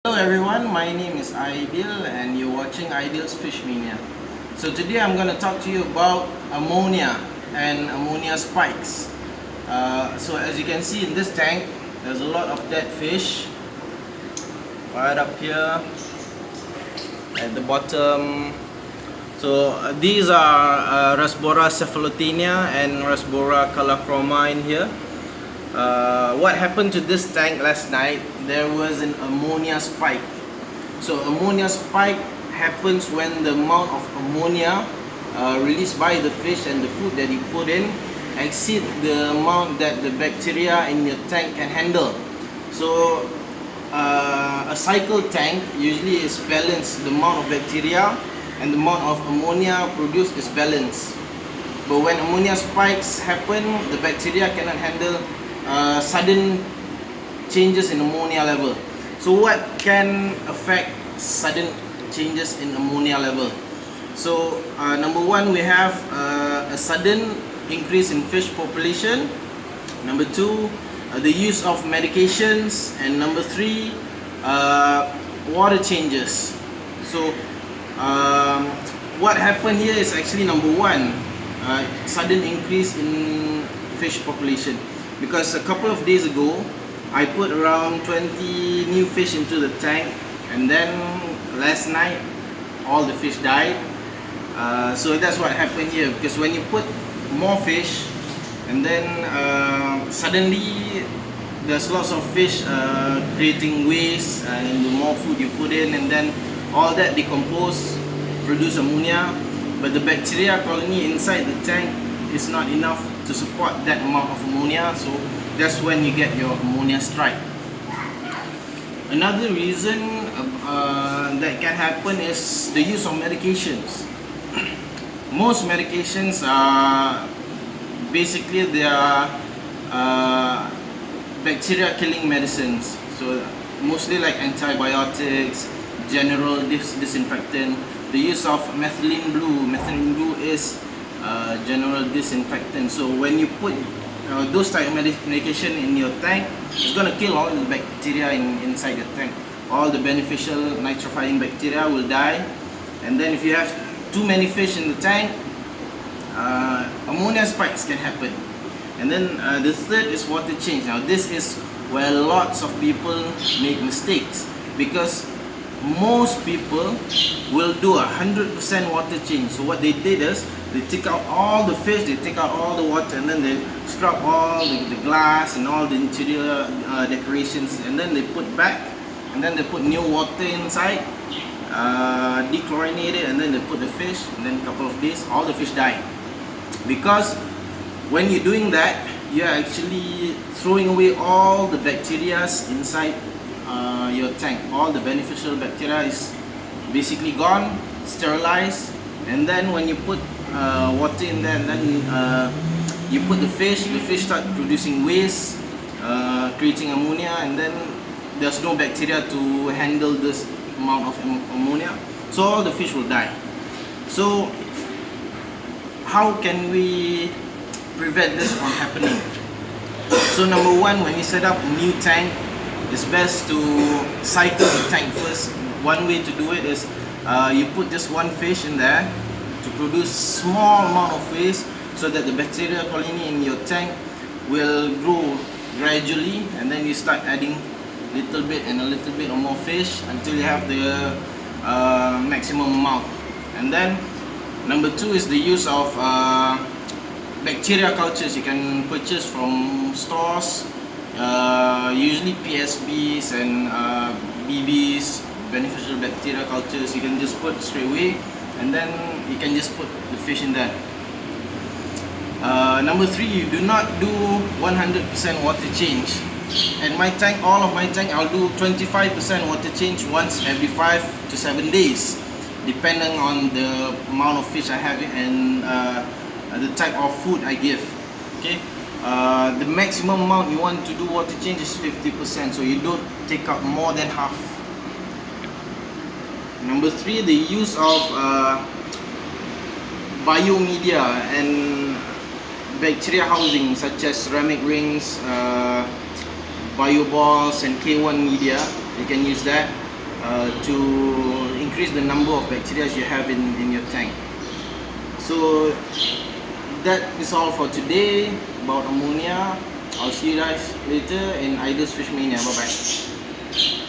Hello everyone, my name is Aidil and you're watching Aidil's Fish Mania. So today I'm going to talk to you about ammonia and ammonia spikes. So as you can see in this tank, there's a lot of dead fish right up here at the bottom. So these are Rasbora cephalotenia and Rasbora calachroma in here. What happened to this tank last night? There was an ammonia spike. So ammonia spike happens when the amount of ammonia released by the fish and the food that you put in exceed the amount that the bacteria in your tank can handle. So a cycle tank usually is balanced. The amount of bacteria and the amount of ammonia produced is balanced. But when ammonia spikes happen, the bacteria cannot handle sudden changes in ammonia level. So what can affect sudden changes in ammonia level? So number one, we have a sudden increase in fish population. Number two, the use of medications. And number three, water changes. So what happened here is actually number one, sudden increase in fish population. Because a couple of days ago, I put around 20 new fish into the tank, and then last night, all the fish died. So that's what happened here. Because when you put more fish, and then suddenly there's lots of fish creating waste, and the more food you put in, and then all that decompose, produce ammonia, but the bacteria colony inside the tank is not enough to support that amount of ammonia, so that's when you get your ammonia strike. Another reason that can happen is the use of medications. Most medications are basically they are bacteria killing medicines, so mostly like antibiotics, general disinfectant. The use of methylene blue is general disinfectant. So when you put those type of medication in your tank, it's going to kill all the bacteria inside the tank. All the beneficial nitrifying bacteria will die. And then if you have too many fish in the tank, ammonia spikes can happen. And then the third is water change. Now this is where lots of people make mistakes, because most people will do 100% water change. So what they did is they take out all the fish, they take out all the water, and then they scrub all the glass and all the interior decorations, and then they put back, and then they put new water inside, dechlorinate it, and then they put the fish, and then a couple of days all the fish die. Because when you're doing that, you're actually throwing away all the bacteria inside your tank. All the beneficial bacteria is basically gone, sterilized, and then when you put water in there, and then you put the fish start producing waste, creating ammonia, and then there's no bacteria to handle this amount of ammonia, so all the fish will die. So how can we prevent this from happening? So number one, when you set up a new tank, it's best to cycle the tank first. One way to do it is you put just one fish in there to produce small amount of waste, so that the bacteria colony in your tank will grow gradually, and then you start adding little bit and a little bit or more fish until you have the maximum amount. And then number two is the use of bacterial cultures. You can purchase from stores, usually PSBs and BBs, beneficial bacterial cultures. You can just put straight away, and then you can just put the fish in there. Number three, you do not do 100% water change. At my tank, all of my tank, I'll do 25% water change once every 5 to 7 days, depending on the amount of fish I have and the type of food I give. Okay, the maximum amount you want to do water change is 50%, so you don't take out more than half. Number three, the use of biomedia and bacteria housing, such as ceramic rings, bio balls, and K1 media. You can use that. to increase the number of bacteria you have in your tank. So that is all for today about ammonia. I'll see you guys later in Ideals Fish Mania. Bye bye.